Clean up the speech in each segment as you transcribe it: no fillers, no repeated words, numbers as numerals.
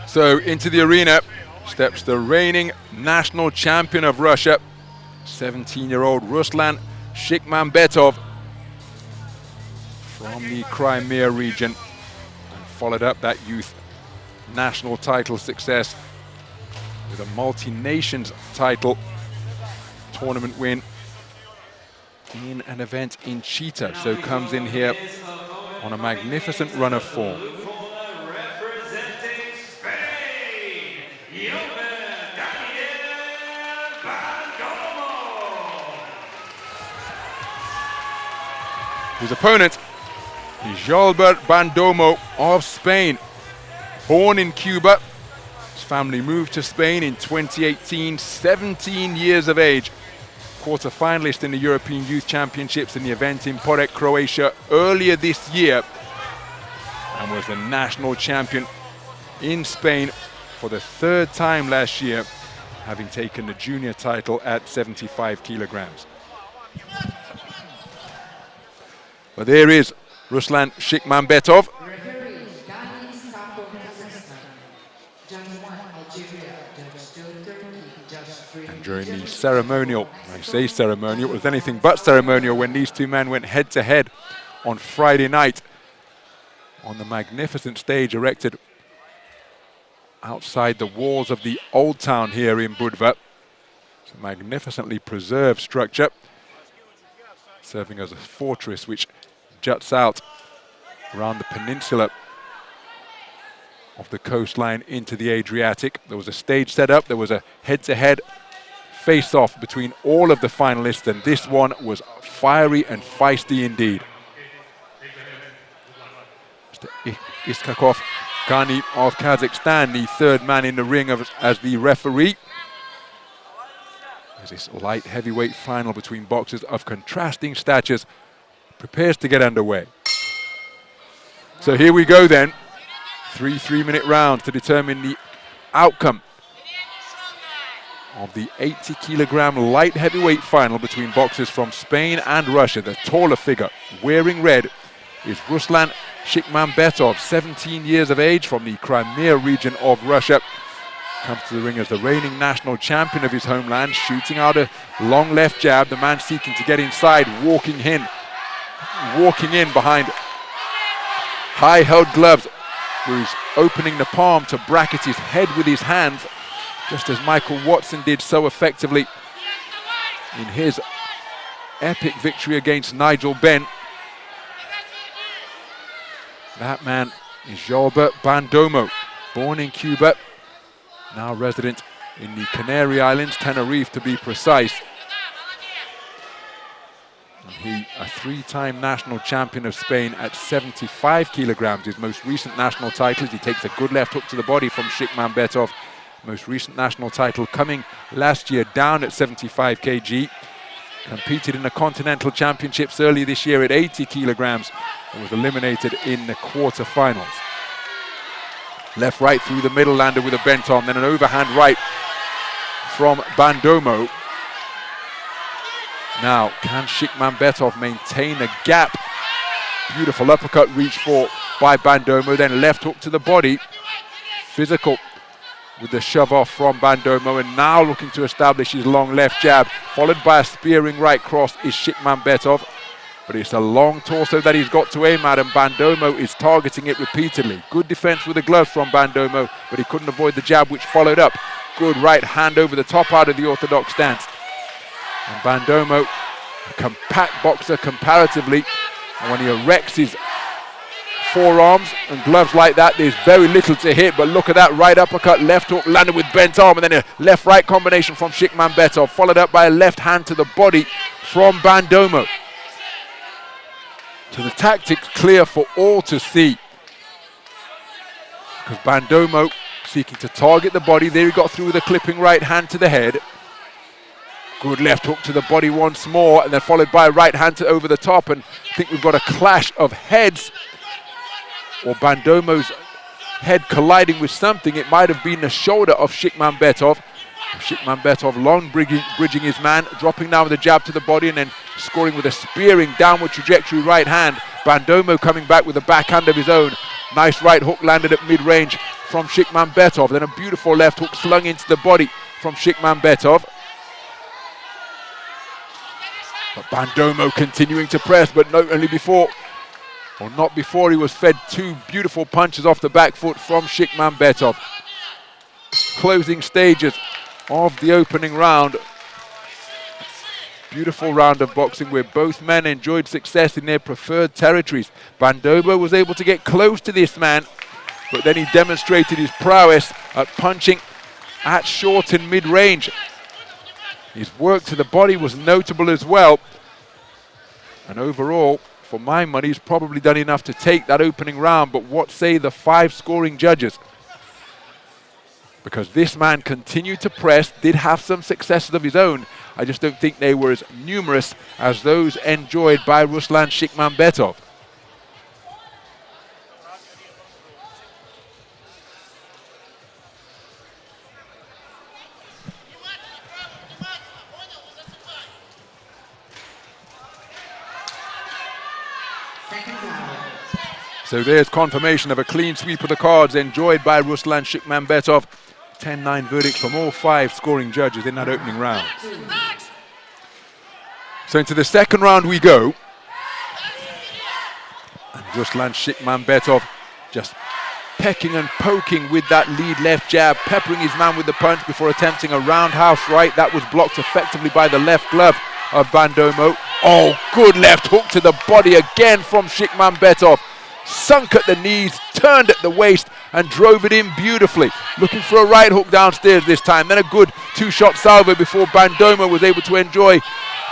So into the arena steps the reigning national champion of Russia, 17-year-old Ruslan SHIKHMAMBETOV from the Crimea region, and followed up that youth national title success with a multi-nations title tournament win in an event in Cheetah. So comes in here on a magnificent run of form. His opponent is YWCH Bandomo of Spain. Born in Cuba, his family moved to Spain in 2018, 17 years of age. Quarter-finalist in the European Youth Championships in the event in Porek, Croatia earlier this year, and was the national champion in Spain for the third time last year, having taken the junior title at 75 kilograms. But there is Ruslan SHIKHMAMBETOV. And during the ceremonial, I say ceremonial, it was anything but ceremonial when these two men went head-to-head on Friday night on the magnificent stage erected outside the walls of the Old Town here in Budva. It's a magnificently preserved structure, serving as a fortress which juts out around the peninsula of the coastline into the Adriatic. There was a stage set up, there was a head-to-head face-off between all of the finalists, and this one was fiery and feisty indeed. Mr. Iskakov Gani of Kazakhstan, the third man in the ring as the referee. As this light heavyweight final between boxers of contrasting statures prepares to get underway. So here we go then. 3 3-minute rounds to determine the outcome of the 80-kilogram light heavyweight final between boxers from Spain and Russia. The taller figure, wearing red, is Ruslan SHIKHMAMBETOV, 17 years of age, from the Crimea region of Russia. Comes to the ring as the reigning national champion of his homeland, shooting out a long left jab. The man seeking to get inside, walking in behind high-held gloves, where he's opening the palm to bracket his head with his hands, just as Michael Watson did so effectively in his epic victory against Nigel Benn. That man is YWCH Bandomo, born in Cuba, now resident in the Canary Islands, Tenerife to be precise. And he, a 3-time national champion of Spain at 75 kilograms. His most recent national titles, he takes a good left hook to the body from SHIKHMAMBETOV. Most recent national title coming last year down at 75 kg. Competed in the Continental Championships earlier this year at 80 kilograms and was eliminated in the quarterfinals. Left right through the middle, landed with a bent arm, then an overhand right from Bandomo. Now, can SHIKHMAMBETOV maintain a gap? Beautiful uppercut reach for by Bandomo, then left hook to the body. Physical with the shove off from Bandomo, and now looking to establish his long left jab, followed by a spearing right cross is SHIKHMAMBETOV. But it's a long torso that he's got to aim at, and Bandomo is targeting it repeatedly. Good defense with the gloves from Bandomo, but he couldn't avoid the jab which followed up. Good right hand over the top out of the orthodox stance. And Bandomo, a compact boxer comparatively, and when he erects his forearms and gloves like that, there's very little to hit. But look at that right uppercut, left hook landed with bent arm, and then a left-right combination from SHIKHMAMBETOV, followed up by a left hand to the body from Bandomo. So the tactics clear for all to see, because Bandomo seeking to target the body. There he got through with a clipping right hand to the head. Good left hook to the body once more, and then followed by a right hand to over the top. And I think we've got a clash of heads, or Bandomo's head colliding with something. It might have been the shoulder of SHIKHMAMBETOV. SHIKHMAMBETOV long bridging his man, dropping down with a jab to the body, and then scoring with a spearing downward trajectory right hand. Bandomo coming back with a backhand of his own. Nice right hook landed at mid-range from SHIKHMAMBETOV. Then a beautiful left hook slung into the body from SHIKHMAMBETOV. But Bandomo continuing to press, but not before he was fed two beautiful punches off the back foot from SHIKHMAMBETOV. Closing stages of the opening round. Beautiful round of boxing where both men enjoyed success in their preferred territories. Bandomo was able to get close to this man, but then he demonstrated his prowess at punching at short and mid-range. His work to the body was notable as well. And overall, for my money, he's probably done enough to take that opening round. But what say the 5 scoring judges? Because this man continued to press, did have some successes of his own. I just don't think they were as numerous as those enjoyed by Ruslan SHIKHMAMBETOV. So there's confirmation of a clean sweep of the cards enjoyed by Ruslan SHIKHMAMBETOV. 10-9 verdicts from all 5 scoring judges in that opening round. So into the second round we go. And Ruslan SHIKHMAMBETOV just pecking and poking with that lead left jab, peppering his man with the punch before attempting a roundhouse right. That was blocked effectively by the left glove of Bandomo. Oh, good left hook to the body again from SHIKHMAMBETOV. Sunk at the knees, turned at the waist and drove it in beautifully. Looking for a right hook downstairs this time. Then a good 2-shot salvo before Bandomo was able to enjoy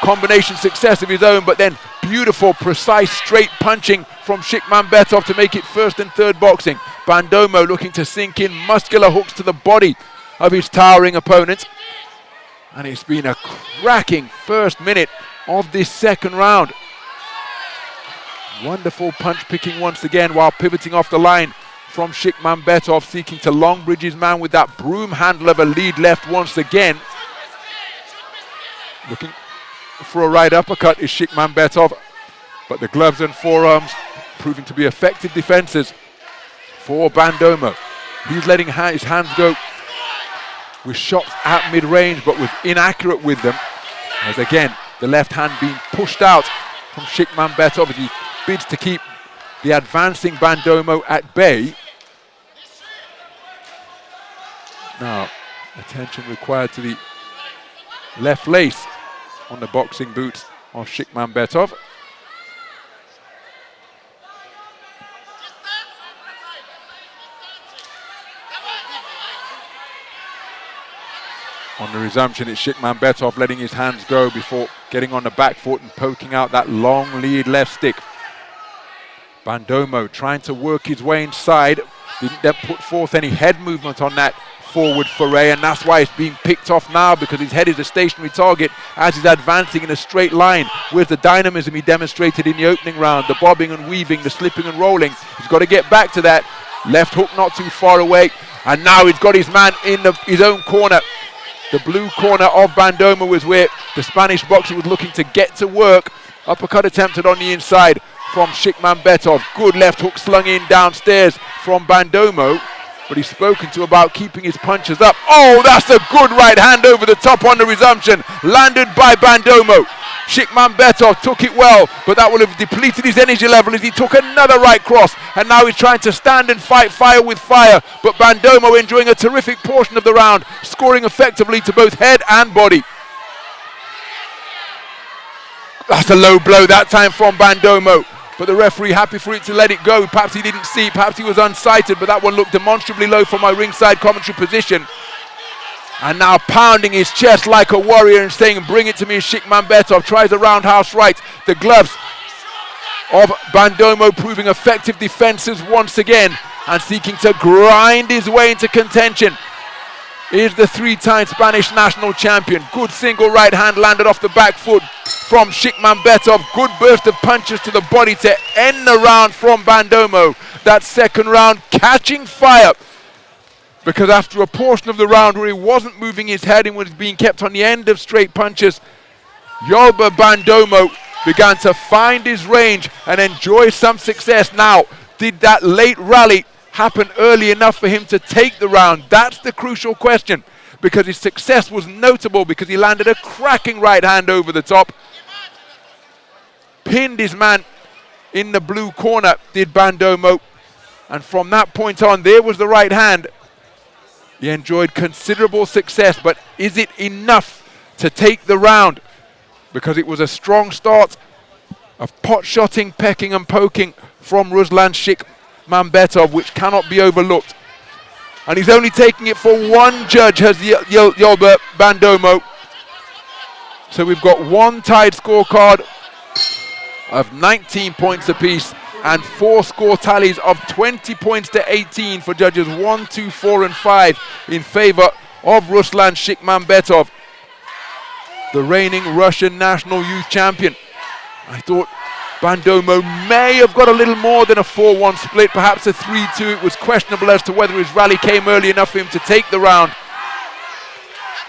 combination success of his own, but then beautiful, precise, straight punching from SHIKHMAMBETOV to make it first and third boxing. Bandomo looking to sink in muscular hooks to the body of his towering opponent. And it's been a cracking first minute of this second round. Wonderful punch picking once again while pivoting off the line from SHIKHMAMBETOV, seeking to long bridge his man with that broom handle of a lead left once again. Looking for a right uppercut is SHIKHMAMBETOV, but the gloves and forearms proving to be effective defenses for Bandomo. He's letting his hands go with shots at mid-range, but was inaccurate with them, as again the left hand being pushed out from SHIKHMAMBETOV as he bids to keep the advancing Bandomo at bay. Now, attention required to the left lace on the boxing boots of SHIKHMAMBETOV. On the resumption, it's SHIKHMAMBETOV letting his hands go before getting on the back foot and poking out that long lead left stick. Bandomo trying to work his way inside, didn't then put forth any head movement on that forward foray, and that's why it's being picked off now, because his head is a stationary target as he's advancing in a straight line with the dynamism he demonstrated in the opening round, the bobbing and weaving, the slipping and rolling. He's got to get back to that. Left hook not too far away, and now he's got his man in his own corner. The blue corner of Bandomo was where the Spanish boxer was looking to get to work. Uppercut attempted on the inside from SHIKHMAMBETOV. Good left hook slung in downstairs from Bandomo, but he's spoken to about keeping his punches up. Oh, that's a good right hand over the top on the resumption, landed by Bandomo. SHIKHMAMBETOV took it well, but that will have depleted his energy level as he took another right cross, and now he's trying to stand and fight fire with fire, but Bandomo enjoying a terrific portion of the round, scoring effectively to both head and body. That's a low blow that time from Bandomo, but the referee happy for it to let it go. Perhaps he didn't see, perhaps he was unsighted, but that one looked demonstrably low from my ringside commentary position. And now pounding his chest like a warrior and saying, bring it to me, SHIKHMAMBETOV tries a roundhouse right. The gloves of Bandomo proving effective defenses once again and seeking to grind his way into contention is the 3-time Spanish national champion. Good single right hand landed off the back foot from SHIKHMAMBETOV. Good burst of punches to the body to end the round from Bandomo. That second round catching fire, because after a portion of the round where he wasn't moving his head and was being kept on the end of straight punches, Yolber Bandomo began to find his range and enjoy some success. Now, did that late rally happen early enough for him to take the round? That's the crucial question, because his success was notable because he landed a cracking right hand over the top. Pinned his man in the blue corner, did Bandomo. And from that point on, there was the right hand. He enjoyed considerable success, but is it enough to take the round? Because it was a strong start of pot-shotting, pecking and poking from Ruslan SHIKHMAMBETOV, which cannot be overlooked. And he's only taking it for one judge, has Yolber Bandomo. So we've got one tied scorecard of 19 points apiece and 4 score tallies of 20 points to 18 for judges 1, 2, 4 and 5 in favor of Ruslan SHIKHMAMBETOV, the reigning Russian national youth champion. I thought Bandomo may have got a little more than a 4-1 split, perhaps a 3-2. It was questionable as to whether his rally came early enough for him to take the round.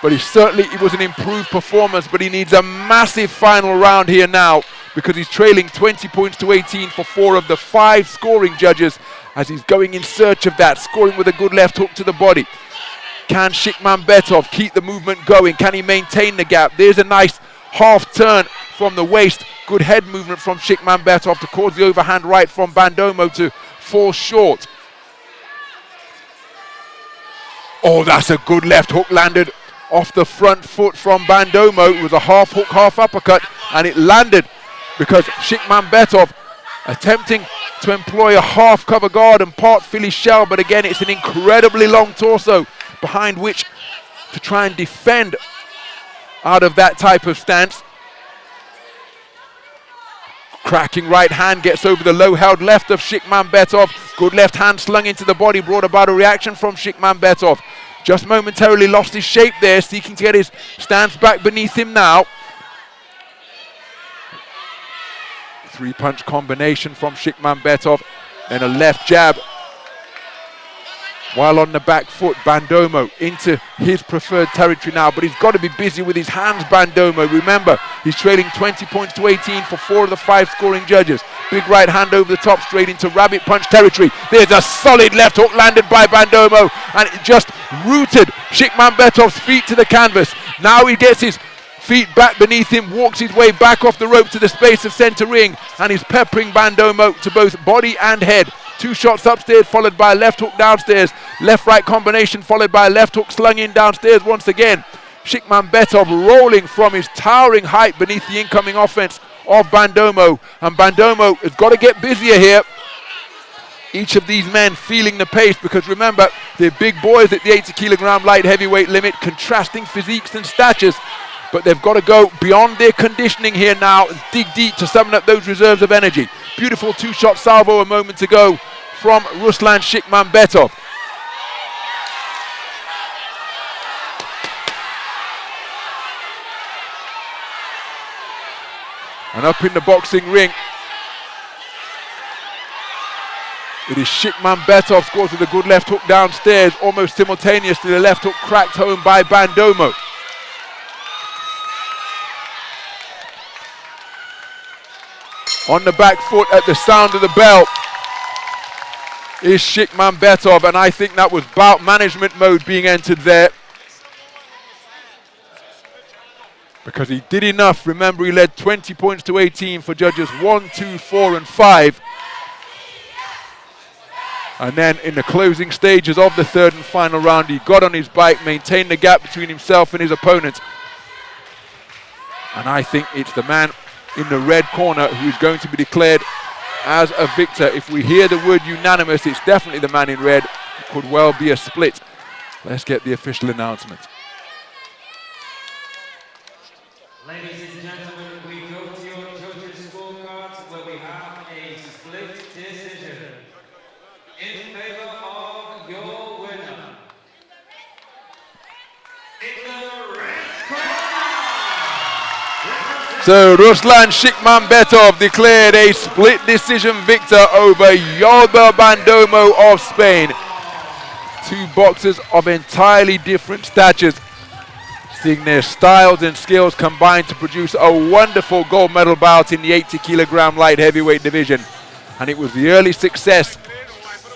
But it was an improved performance, but he needs a massive final round here now, because he's trailing 20 points to 18 for 4 of the 5 scoring judges as he's going in search of that, scoring with a good left hook to the body. Can SHIKHMAMBETOV keep the movement going? Can he maintain the gap? There's a nice half turn from the waist. Good head movement from SHIKHMAMBETOV to cause the overhand right from Bandomo to fall short. Oh, that's a good left hook landed off the front foot from Bandomo. It was a half hook, half uppercut, and it landed because SHIKHMAMBETOV attempting to employ a half cover guard and part Philly shell, but again, it's an incredibly long torso behind which to try and defend out of that type of stance. Cracking right hand gets over the low held left of SHIKHMAMBETOV. Good left hand slung into the body, brought about a reaction from SHIKHMAMBETOV. Just momentarily lost his shape there, seeking to get his stance back beneath him now. 3-punch combination from SHIKHMAMBETOV, then a left jab. While on the back foot, Bandomo into his preferred territory now, but he's got to be busy with his hands, Bandomo. Remember, he's trailing 20 points to 18 for 4 of the 5 scoring judges. Big right hand over the top, straight into rabbit punch territory. There's a solid left hook landed by Bandomo, and it just rooted SHIKHMAMBETOV's feet to the canvas. Now he gets his feet back beneath him, walks his way back off the rope to the space of center ring, and he's peppering Bandomo to both body and head. 2 shots upstairs followed by a left hook downstairs. Left-right combination followed by a left hook slung in downstairs once again. SHIKHMAMBETOV rolling from his towering height beneath the incoming offense of Bandomo. And Bandomo has got to get busier here. Each of these men feeling the pace, because remember, they're big boys at the 80kg light heavyweight limit, contrasting physiques and statures. But they've got to go beyond their conditioning here now and dig deep to summon up those reserves of energy. Beautiful 2-shot salvo a moment ago from Ruslan SHIKHMAMBETOV. And up in the boxing ring, it is SHIKHMAMBETOV scores with a good left hook downstairs. Almost simultaneously, the left hook cracked home by Bandomo. On the back foot at the sound of the bell is SHIKHMAMBETOV, and I think that was bout management mode being entered there. Because he did enough. Remember, he led 20 points to 18 for judges 1, 2, 4 and 5. And then in the closing stages of the 3rd and final round, he got on his bike, maintained the gap between himself and his opponent. And I think it's the man in the red corner who's going to be declared as a victor. If we hear the word unanimous, it's definitely the man in red. It could well be a split. Let's get the official announcement. Ladies and gentlemen, we go to your judges' scorecards where we have a split decision in favor of your winner. In the red corner. So Ruslan SHIKHMAMBETOV declared a split decision victor over Yolber Bandomo of Spain. 2 boxers of entirely different statures, seeing their styles and skills combined to produce a wonderful gold medal bout in the 80kg light heavyweight division. And it was the early success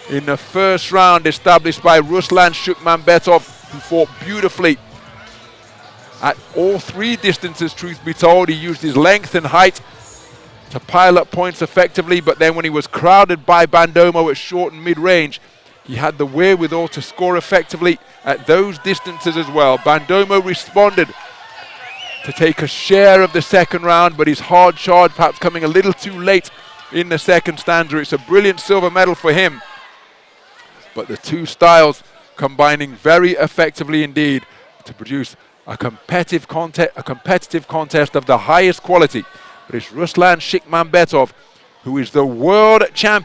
in the first round, established by Ruslan SHIKHMAMBETOV, who fought beautifully at all three distances, truth be told. He used his length and height to pile up points effectively, but then when he was crowded by Bandomo at short and mid-range, he had the wherewithal to score effectively at those distances as well. Bandomo responded to take a share of the second round, but his hard charge perhaps coming a little too late in the second stanza. It's a brilliant silver medal for him, but the two styles combining very effectively indeed to produce a competitive contest of the highest quality. But it's Ruslan SHIKHMAMBETOV who is the world champion.